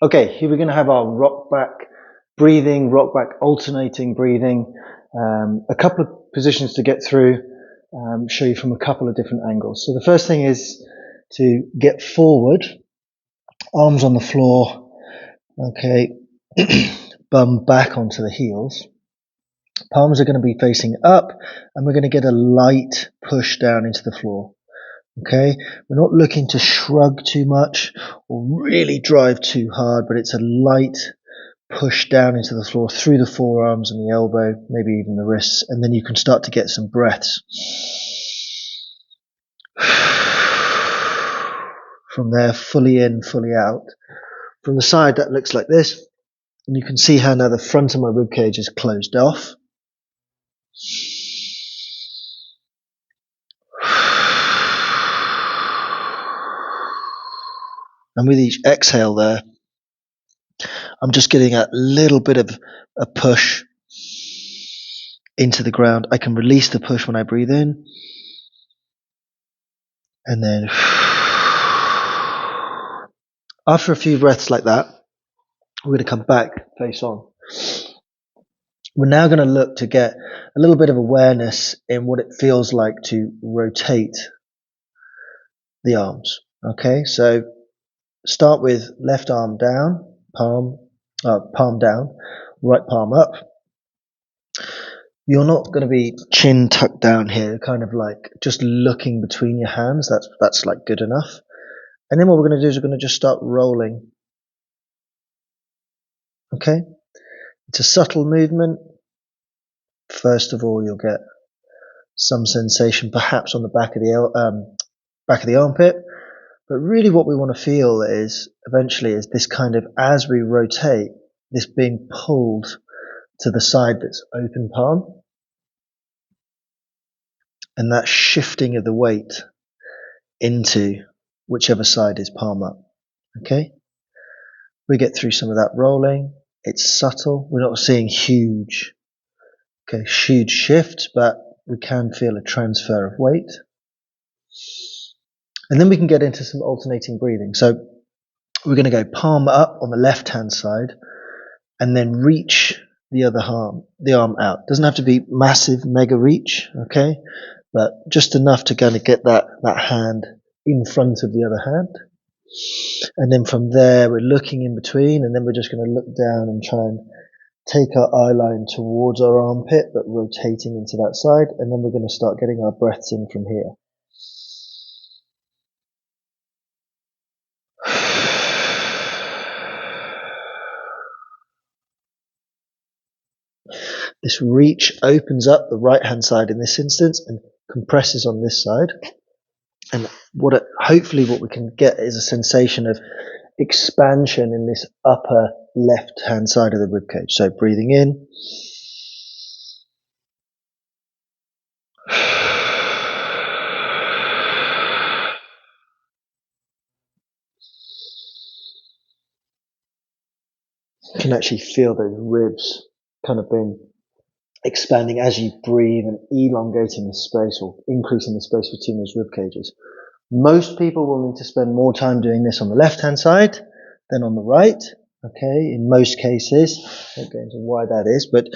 Okay, here we're going to have our rock back breathing, rock back alternating breathing, a couple of positions to get through, show you from a couple of different angles. So the first thing is to get forward, arms on the floor, okay, bum back onto the heels. Palms are going to be facing up, and we're going to get a light push down into the floor. Okay, we're not looking to shrug too much or really drive too hard, but it's a light push down into the floor through the forearms and the elbow, maybe even the wrists, and then you can start to get some breaths. From there, fully in, fully out. From the side, that looks like this, and you can see how now the front of my ribcage is closed off. And with each exhale there, I'm just getting a little bit of a push into the ground. I can release the push when I breathe in. And then after a few breaths like that, we're going to come back face on. We're now going to look to get a little bit of awareness in what it feels like to rotate the arms. Okay, so start with left arm down, palm down, right palm up. You're not going to be chin tucked down here, kind of like just looking between your hands. That's like good enough. And then what we're going to do is we're going to just start rolling. Okay, it's a subtle movement. First of all, you'll get some sensation perhaps on the back of the armpit. But really what we want to feel is eventually is this kind of, as we rotate, this being pulled to the side that's open palm. And that shifting of the weight into whichever side is palm up. Okay? We get through some of that rolling. It's subtle. We're not seeing huge shifts, but we can feel a transfer of weight. And then we can get into some alternating breathing. So we're going to go palm up on the left-hand side and then reach the arm out. Doesn't have to be massive, mega reach, okay? But just enough to kind of get that hand in front of the other hand. And then from there, we're looking in between, and then we're just going to look down and try and take our eye line towards our armpit, but rotating into that side. And then we're going to start getting our breaths in from here. This reach opens up the right-hand side in this instance and compresses on this side. And hopefully what we can get is a sensation of expansion in this upper left-hand side of the ribcage. So breathing in. You can actually feel those ribs kind of being expanding as you breathe and elongating the space or increasing the space between those rib cages. Most people will need to spend more time doing this on the left-hand side than on the right. Okay, in most cases, I won't go into why that is, but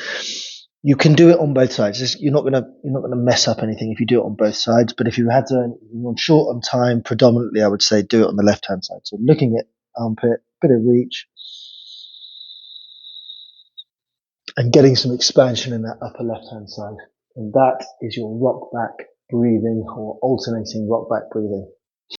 you can do it on both sides. You're not gonna mess up anything if you do it on both sides. But if you you're short on time, predominantly I would say do it on the left-hand side. So looking at armpit, bit of reach, and getting some expansion in that upper left-hand side. And that is your rock back breathing or alternating rock back breathing.